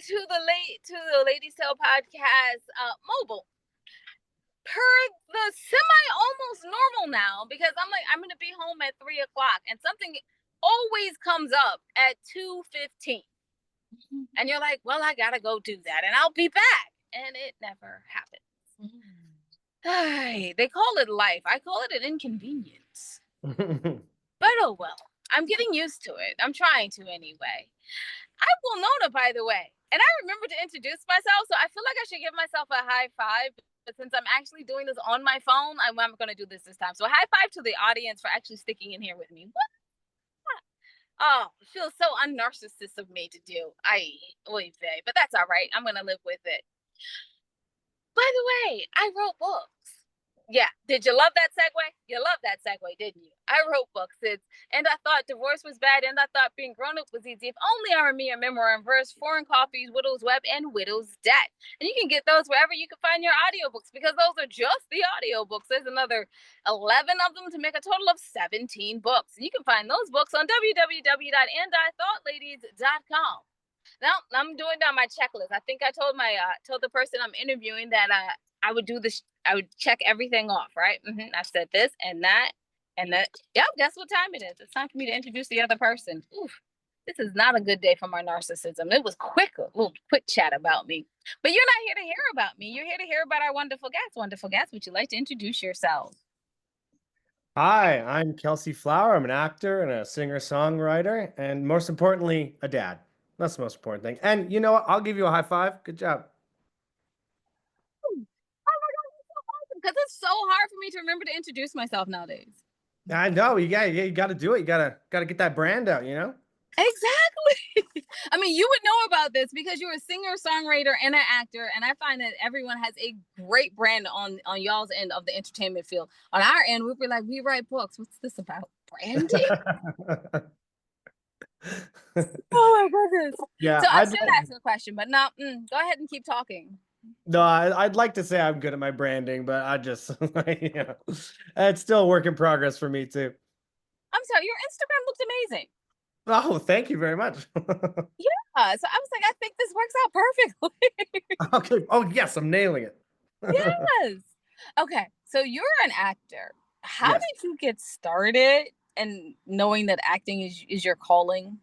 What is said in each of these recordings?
to the Ladies Tale podcast mobile. Per the semi almost normal now, because I'm like, I'm gonna be home at 3 o'clock and something always comes up at 2:15. And you're like, well, I gotta go do that and I'll be back. And it never happens. They call it life. I call it an inconvenience. But oh well. I'm getting used to it. I'm trying to anyway. I will Nona, by the way. And I remember to introduce myself, so I feel like I should give myself a high five. But since I'm actually doing this on my phone, I'm going to do this time. So high five to the audience for actually sticking in here with me. What? Oh, it feels so unnarcissist of me to do. But that's all right. I'm going to live with it. By the way, I wrote books. Yeah. Did you love that segue? You loved that segue, didn't you? I wrote books. And I thought divorce was bad. And I thought being grown up was easy. If only I were me, a memoir in verse, Foreign Coffees, Widow's Web, and Widow's Debt. And you can get those wherever you can find your audiobooks, because those are just the audiobooks. There's another 11 of them to make a total of 17 books. And you can find those books on www.andithoughladies.com. Now I'm doing down my checklist. I think I told the person I'm interviewing that I would do this. I would check everything off, right? I said this and that and that. Yep, guess what time it is? It's time for me to introduce the other person. Oof, this is not a good day for my narcissism. It was a little quick chat about me. But you're not here to hear about me. You're here to hear about our wonderful guests. Wonderful guests, would you like to introduce yourselves? Hi, I'm Kelsey Flower. I'm an actor and a singer-songwriter, and most importantly, a dad. That's the most important thing. And you know what? I'll give you a high five. Good job. Oh my God, it's so awesome, because it's so hard for me to remember to introduce myself nowadays. I know you got to do it. You gotta get that brand out. You know. Exactly. I mean, you would know about this because you're a singer, songwriter, and an actor. And I find that everyone has a great brand on y'all's end of the entertainment field. On our end, we'd be like, we write books. What's this about? Branding? Oh my goodness. Yeah, So I should ask a question, but no, go ahead and keep talking. no, I'd like to say I'm good at my branding, but I just, it's still a work in progress for me too. I'm sorry, your Instagram looks amazing. Oh, thank you very much. Yeah. So I was like, I think this works out perfectly. Okay. Oh, yes, I'm nailing it. Yes. Okay. So you're an actor. How Yes. did you get started and knowing that acting is your calling?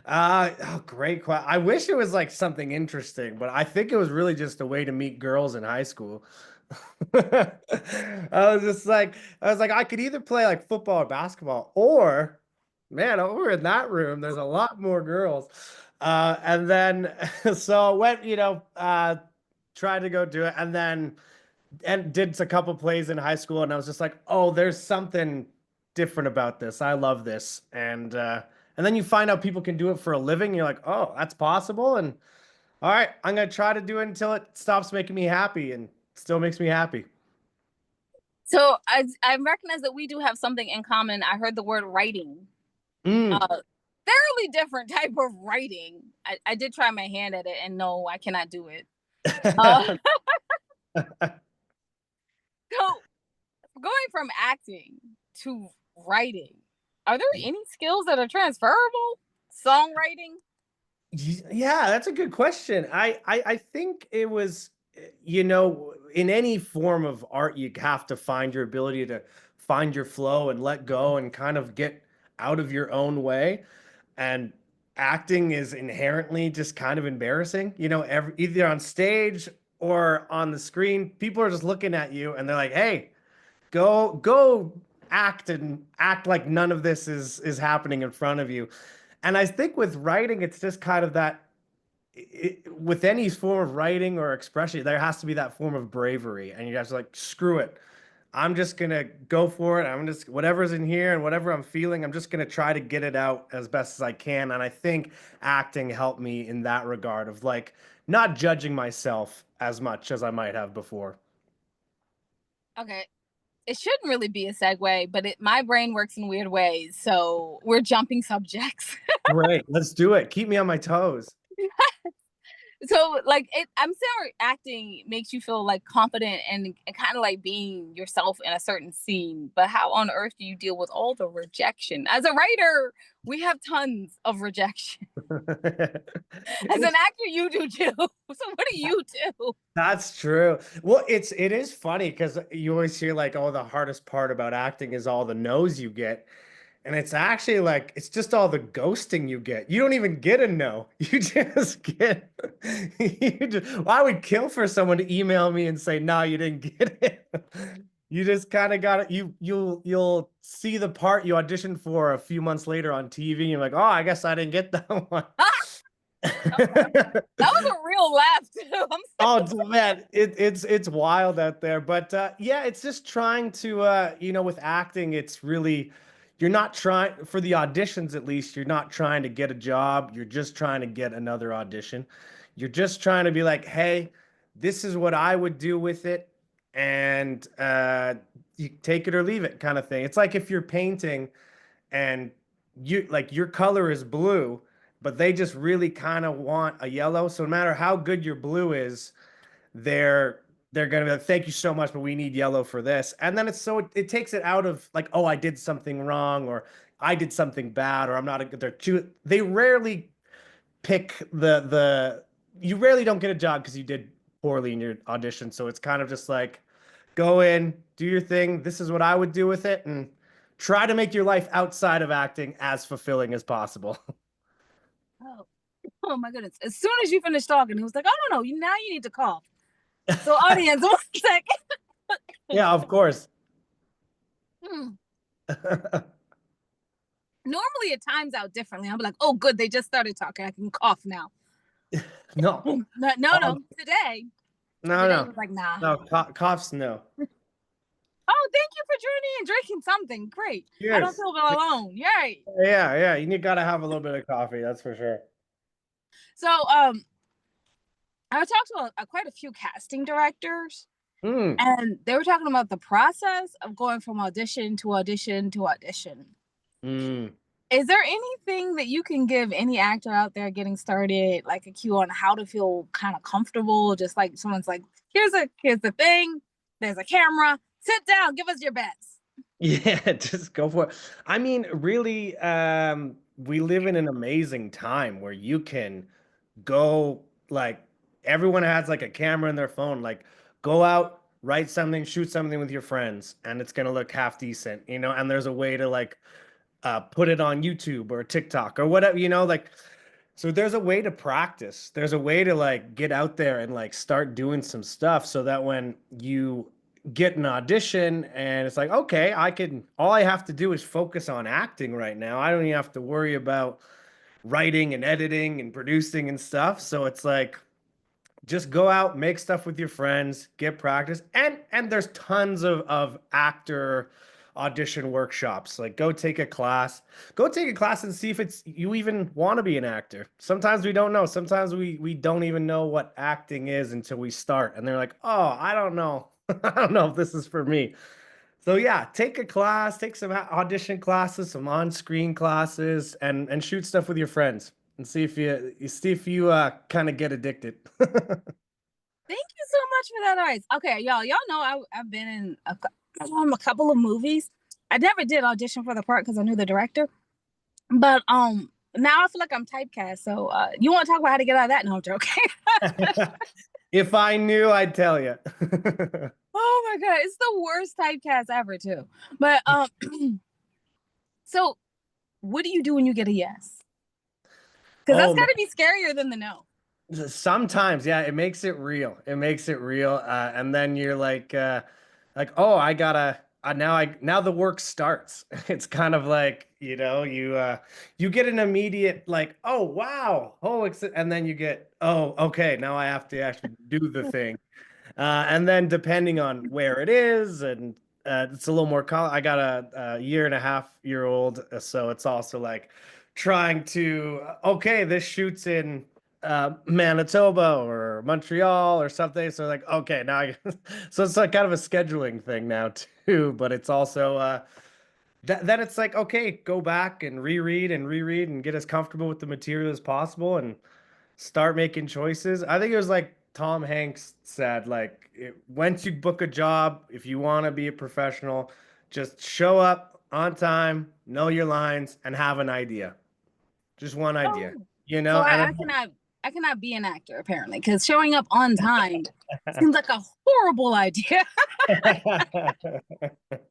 Oh, great question. I wish it was like something interesting, but I think it was really just a way to meet girls in high school. I I was like, I could either play like football or basketball, or man, over in that room, there's a lot more girls. And then so I went, tried to go do it, and then and did a couple plays in high school, and I was just like, oh, there's something different about this. I love this. And then you find out people can do it for a living. You're like, oh, that's possible. And all right, I'm gonna try to do it until it stops making me happy and still makes me happy. So I recognize that we do have something in common. I heard the word writing. Mm. Fairly different type of writing. I did try my hand at it, and no, I cannot do it. So going from acting to writing, are there any skills that are transferable? Songwriting? Yeah, that's a good question. I think it was, in any form of art, you have to find your ability to find your flow and let go and kind of get out of your own way. And acting is inherently just kind of embarrassing, either on stage or on the screen. People are just looking at you and they're like, "Hey, go act and act like none of this is happening in front of you." And I think with writing, it's just kind of that with any form of writing or expression, there has to be that form of bravery. And you guys are like, screw it. I'm just gonna go for it. I'm just whatever's in here and whatever I'm feeling, I'm just gonna try to get it out as best as I can. And I think acting helped me in that regard of like not judging myself as much as I might have before. Okay. It shouldn't really be a segue, but my brain works in weird ways. So we're jumping subjects. Great, let's do it. Keep me on my toes. So like I'm saying acting makes you feel like confident and kind of like being yourself in a certain scene. But how on earth do you deal with all the rejection? As a writer, we have tons of rejection. As an It's actor, you do too. So what do you do? That's true. Well, it is funny because you always hear like, oh, the hardest part about acting is all the no's you get. And it's actually like it's just all the ghosting you get. You don't even get a no. You just get well, I would kill for someone to email me and say, no, you didn't get it. You just kind of got it. You'll see the part you auditioned for a few months later on TV, and you're like, oh, I guess I didn't get that one. That was a real laugh too. I'm Oh man, it's wild out there. But yeah, it's just trying to with acting, it's really you're not trying for the auditions at least, you're not trying to get a job, you're just trying to get another audition. You're just trying to be like, hey, this is what I would do with it, and you take it or leave it kind of thing. It's like if you're painting and you like your color is blue, but they just really kind of want a yellow. So no matter how good your blue is, they're they're gonna be like, thank you so much, but we need yellow for this. And then it takes it out of like, oh, I did something wrong or I did something bad or I'm not a good. They rarely pick the you rarely don't get a job because you did poorly in your audition. So it's kind of just like go in, do your thing. This is what I would do with it, and try to make your life outside of acting as fulfilling as possible. oh, oh my goodness. As soon as you finished talking, he was like, oh no, no, now you need to cough. So audience, one second. Yeah, of course. Hmm. Normally it times out differently. I'll be like, oh good, they just started talking. I can cough now. No, No, no, um, no. Today. no, Today no, was like, nah. no. Coughs, no. Oh, thank you for joining and drinking something. Great. I don't Cheers. feel alone. Yay. Yeah, yeah. You gotta have a little bit of coffee. That's for sure. So I talked to quite a few casting directors, Mm, and they were talking about the process of going from audition to audition to audition. mm. Is there anything that you can give any actor out there getting started, like a cue on how to feel kind of comfortable? Just like someone's like, here's the thing, there's a camera, sit down, give us your best. Yeah, just go for it. I mean, really, we live in an amazing time where you can go like everyone has like a camera in their phone. Like, go out, write something, shoot something with your friends, and it's gonna look half decent, and there's a way to like put it on YouTube or TikTok or whatever, like so there's a way to practice. There's a way to like get out there and like start doing some stuff so that when you get an audition and it's like, okay, all I have to do is focus on acting right now. I don't even have to worry about writing and editing and producing and stuff. So it's like just go out, make stuff with your friends, get practice, and there's tons of actor audition workshops. Like go take a class and see if it's you even want to be an actor. Sometimes we don't know. Sometimes we don't even know what acting is until we start, and they're like, oh, I don't know. I don't know if this is for me. So yeah, take a class, take some audition classes, some on-screen classes, and shoot stuff with your friends and see if you kind of get addicted. Thank you so much for that advice. Okay, y'all know I've been in a couple of movies. I never did audition for the part because I knew the director, but now I feel like I'm typecast. So you want to talk about how to get out of that? No, I'm joking. If I knew, I'd tell you. Oh my god, it's the worst typecast ever too. But so what do you do when you get a yes? Because that's Oh got man, to be scarier than the no. sometimes, yeah, it makes it real. It makes it real, and then you're like, oh, I gotta. Now the work starts. It's kind of like you get an immediate like, oh wow, and then you get, oh, okay, now I have to actually do the thing. And then depending on where it is, and it's a little more. I got a year and a half year old, so it's also like trying to. Okay, this shoots in Manitoba or Montreal or something. So like, okay, so it's like kind of a scheduling thing now too. But it's also then it's like, okay, go back and reread and get as comfortable with the material as possible and start making choices. I think it was like Tom Hanks said, like once you book a job, if you want to be a professional, just show up on time, know your lines, and have an idea. Just one idea, Oh, you so know? And I cannot be an actor apparently because showing up on time seems like a horrible idea.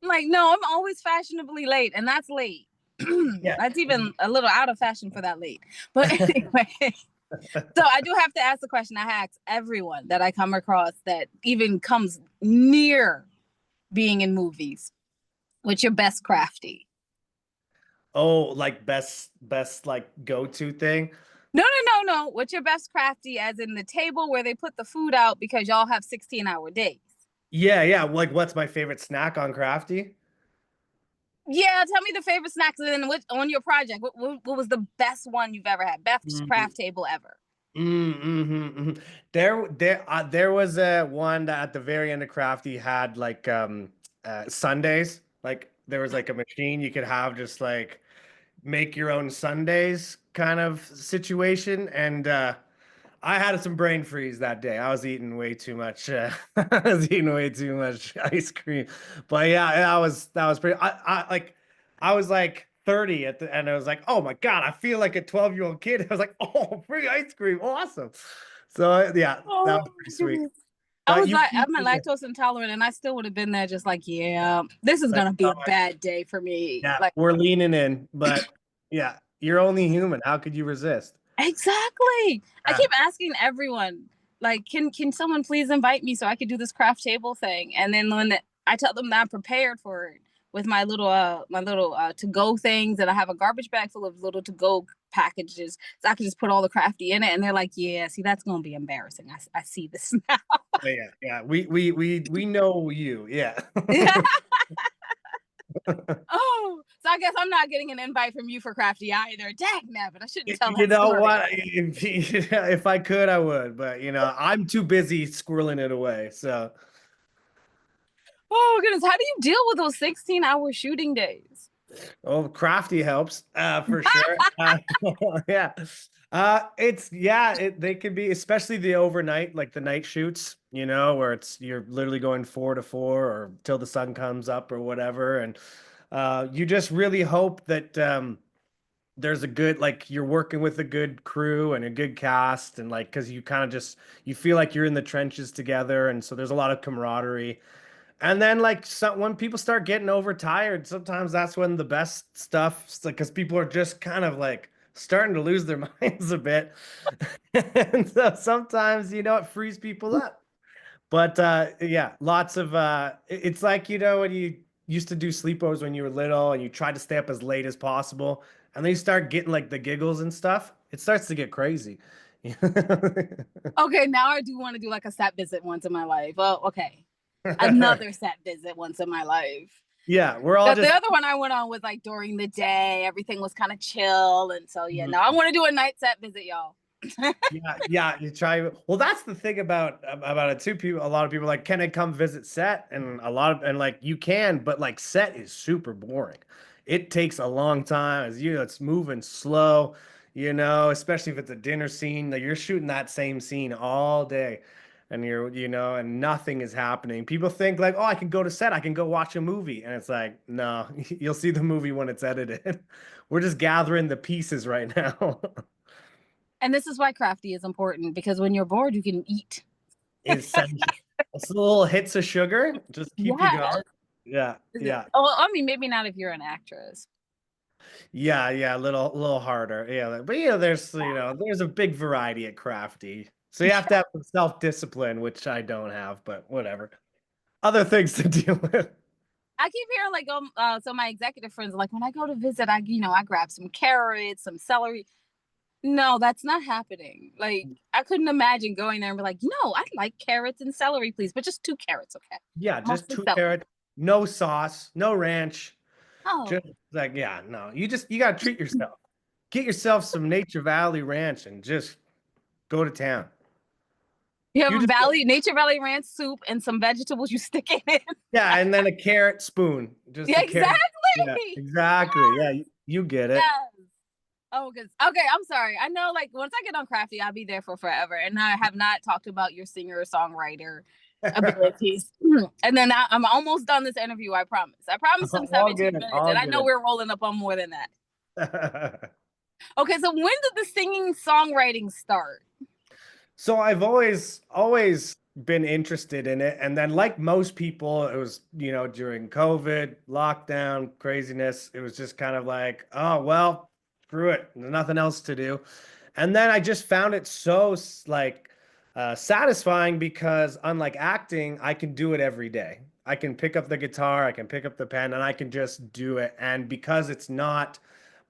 I'm like, no, I'm always fashionably late, and that's late. yeah. That's even a little out of fashion for that late. But anyway, so I do have to ask the question I ask everyone that I come across that even comes near being in movies. What's your best crafty? Oh, like best like go-to thing. No, no, no, no. What's your best crafty, as in the table where they put the food out because y'all have 16-hour days? Yeah, yeah. Like, what's my favorite snack on Crafty? Yeah, tell me the favorite snacks and then on your project. What was the best one you've ever had? Best Mm, craft table ever? there was a one that at the very end of Crafty had like Sundays. Like there was like a machine you could have just like make your own Sundays kind of situation. And I had some brain freeze that day. I was eating way too much. I was eating way too much ice cream. But yeah, that was pretty. I was like 30 at the and I was like, oh my God, I feel like a 12-year-old kid. I was like, oh, free ice cream, awesome. So yeah, that Oh was pretty my sweet. goodness. I But was you, like, you I'm a lactose intolerant, and I still would have been there, just like, yeah, this is like, gonna be a bad day for me. yeah, Like, we're leaning in, but yeah, you're only human. How could you resist? exactly. I Yeah. keep asking everyone, like, can someone please invite me so I could do this craft table thing? And then I tell them that I'm prepared for it with my little to go things, and I have a garbage bag full of little to go packages, so I can just put all the crafty in it. And they're like, yeah, see, that's gonna be embarrassing. I see this now. Yeah, yeah. We know you. Yeah. Oh, so I guess I'm not getting an invite from you for crafty either. Dag nabbit, I shouldn't tell You that know story. what? If I could, I would, but I'm too busy squirreling it away. So, Oh goodness, how do you deal with those 16-hour shooting days? oh, crafty helps, for sure. Yeah. They could be, especially the overnight, like the night shoots, where you're literally going 4 to 4 or till the sun comes up or whatever. And you just really hope that there's a good, like you're working with a good crew and a good cast, and like because you kind of just you feel like you're in the trenches together, and so there's a lot of camaraderie. And then like when people start getting overtired, sometimes that's when the best stuff, because people are just kind of like starting to lose their minds a bit. And so sometimes it frees people up. But yeah, lots of it's like when you used to do sleepovers when you were little and you tried to stay up as late as possible, and then you start getting like the giggles and stuff. It starts to get crazy. Okay, now I do want to do like a set visit once in my life. Oh, okay. Another set visit once in my life. Yeah, we're all The just other one I went on was like during the day, everything was kind of chill. And so, yeah, Mhm. now I want to do a night set visit, y'all. Yeah, yeah, you try. Well, that's the thing about it too. A lot of people are like, can I come visit set? And and like you can, but like set is super boring. It takes a long time. It's moving slow, especially if it's a dinner scene. Like you're shooting that same scene all day, and and nothing is happening. People think like, oh, I can go to set, I can go watch a movie, and it's like, no, you'll see the movie when it's edited. We're just gathering the pieces right now. And this is why crafty is important because when you're bored, you can eat. Essential. It's little hits of sugar, just keep you Yeah. going. Yeah, yeah, Oh, I mean, maybe not if you're an actress. yeah, yeah. A little harder. Yeah, but there's a big variety at Crafty, so you have to have some self-discipline, which I don't have, but whatever. Other things to deal with. I keep hearing like so my executive friends are like when I go to visit, I grab some carrots, some celery. No, that's not happening. Like I couldn't imagine going there and be like, no, I'd like carrots and celery, please, but just two carrots, okay? Yeah, just Mostly two celery. carrots, no sauce, no ranch. Oh, Just like, yeah, no, you gotta treat yourself. Get yourself some Nature Valley Ranch and just go to town. you have You a just Nature Valley ranch soup and some vegetables you stick in it. Yeah, and then a carrot spoon. Just Yeah, a carrot. exactly. Yeah, exactly. Yeah, you get it. Yes. Oh, because okay, I'm sorry. I know, like once I get on Crafty, I'll be there for forever, and I have not talked about your singer songwriter abilities. And then I'm almost done this interview. I promise. I promised them All 17 good, minutes, all and I know good. we're rolling up on more than that. Okay, so when did the singing songwriting start? So I've always been interested in it. And then like most people, it was, during COVID, lockdown, craziness, it was just kind of like, oh, well, screw it. There's nothing else to do. And then I just found it so like satisfying because unlike acting, I can do it every day. I can pick up the guitar, I can pick up the pen, and I can just do it. And because it's not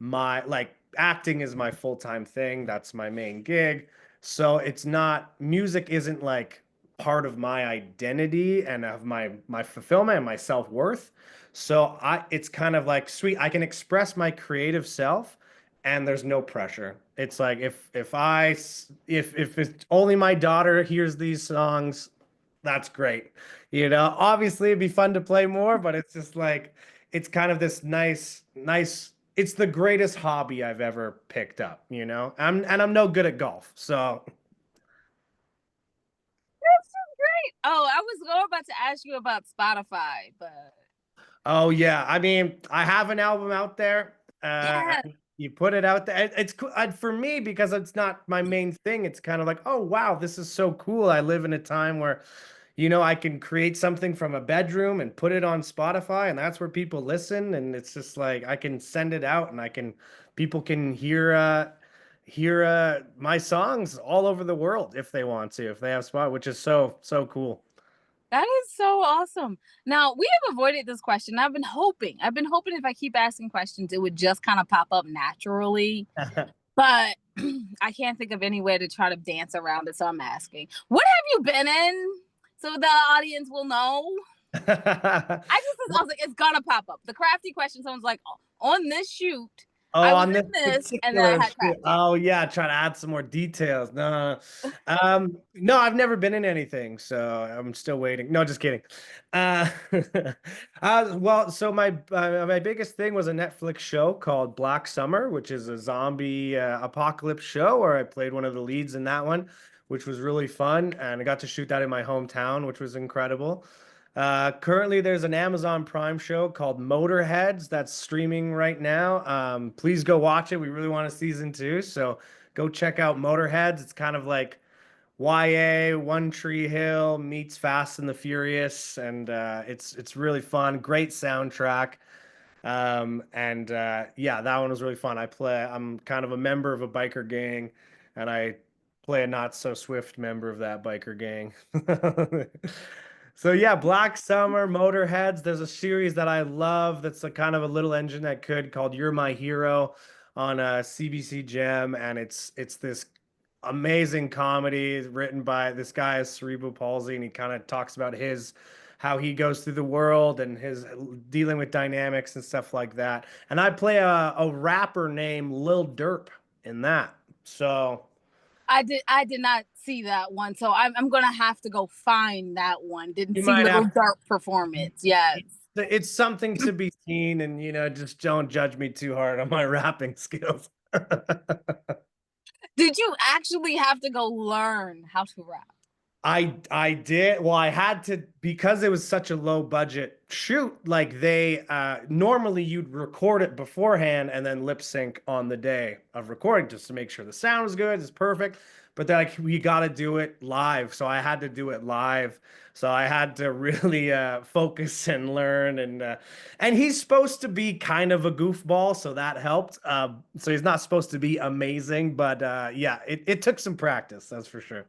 my like acting is my full-time thing, that's my main gig. So it's not music isn't like part of my identity and of my fulfillment and my self-worth. So I it's kind of like sweet. I can express my creative self and there's no pressure. It's like if it's only my daughter hears these songs, that's great. Obviously it'd be fun to play more, but it's just like it's kind of this nice it's the greatest hobby I've ever picked up. I'm no good at golf. So, That's so great. Oh, I was about to ask you about Spotify, but oh yeah, I mean, I have an album out there. yeah, You put it out there. It's cool for me because it's not my main thing. It's kind of like, oh wow, this is so cool. I live in a time where I can create something from a bedroom and put it on Spotify, and that's where people listen. And it's just like I can send it out, and people can hear my songs all over the world if they want to, if they have Spotify, which is so cool. that is so awesome. Now we have avoided this question. I've been hoping if I keep asking questions, it would just kind of pop up naturally. But I can't think of any way to try to dance around it, so I'm asking. What have you been in? So the audience will know. I was like, it's gonna pop up. The crafty question, someone's like, on this shoot, Oh, I was on this in this, and then I particular had shoot. crafty. Oh yeah, try to add some more details. No, no, I've never been in anything, so I'm still waiting. No, just kidding. Uh, well, so my biggest thing was a Netflix show called Black Summer, which is a zombie apocalypse show, where I played one of the leads in that one, which was really fun, and I got to shoot that in my hometown, which was incredible. Currently, there's an Amazon Prime show called Motorheads that's streaming right now. Please go watch it. We really want a season two, so go check out Motorheads. It's kind of like YA, One Tree Hill meets Fast and the Furious, and it's really fun. Great soundtrack. And yeah, that one was really fun. I'm kind of a member of a biker gang, and I play a not so swift member of that biker gang. So yeah, Black Summer, Motorheads. There's a series that I love that's a kind of a little engine that could called You're My Hero on CBC Gem, and it's this amazing comedy written by this guy has cerebral palsy, and he kind of talks about his how he goes through the world and his dealing with dynamics and stuff like that. And I play a rapper named Lil Durp in that. So I did not see that one, so I'm gonna have to go find that one. Didn't you see might Little have Dark performance. Yes. it's something to be seen, and just don't judge me too hard on my rapping skills. Did you actually have to go learn how to rap? I did. Well, I had to because it was such a low budget shoot. Like they normally you'd record it beforehand and then lip sync on the day of recording just to make sure the sound is good, it's perfect. But they're like, we got to do it live, so I had to do it live. So I had to really focus and learn, and he's supposed to be kind of a goofball, so that helped. So he's not supposed to be amazing, but yeah, it took some practice, that's for sure.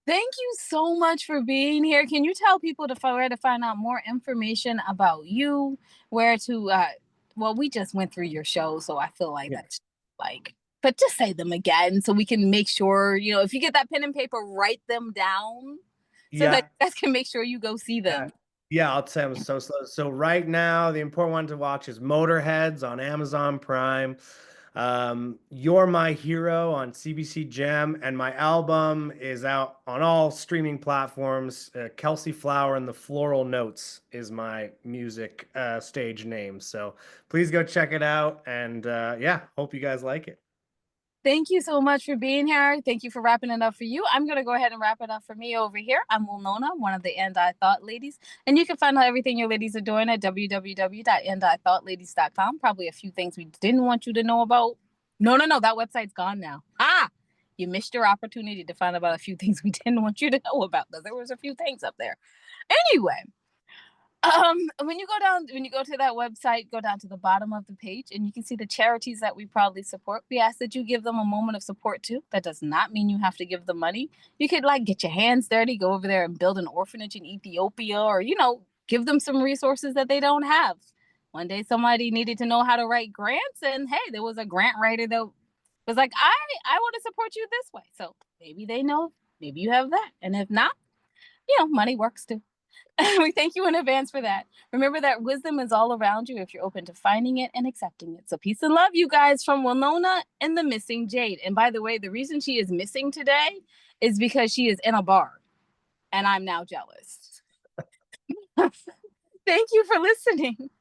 Thank you so much for being here. Can you tell people where to find out more information about you? Where to well, we just went through your show, so I feel like Yeah. that's like but just say them again so we can make sure, if you get that pen and paper, write them down so that Yeah, you guys can make sure you go see yeah, them. yeah. I'll say I'm so slow. So right now, the important one to watch is Motorheads on Amazon Prime. You're My Hero on CBC Gem, and my album is out on all streaming platforms. Kelsey Flower and the Floral Notes is my music stage name. So please go check it out. And yeah, hope you guys like it. Thank you so much for being here. Thank you for wrapping it up for you. I'm going to go ahead and wrap it up for me over here. I'm Winona, one of the And I Thought ladies. And you can find out everything your ladies are doing at www.andithoughladies.com. Probably a few things we didn't want you to know about. No. That website's gone now. You missed your opportunity to find out about a few things we didn't want you to know about. There was a few things up there. Anyway, when you go to that website, go down to the bottom of the page and you can see the charities that we proudly support. We ask that you give them a moment of support too. That does not mean you have to give them money. You could like get your hands dirty, go over there and build an orphanage in Ethiopia, or give them some resources that they don't have. One day somebody needed to know how to write grants, and hey, there was a grant writer that was like, I want to support you this way. So maybe they know, maybe you have that. And if not, money works too. We thank you in advance for that. Remember that wisdom is all around you if you're open to finding it and accepting it. So peace and love, you guys, from Winona and the Missing Jade. And by the way, the reason she is missing today is because she is in a bar and I'm now jealous. Thank you for listening.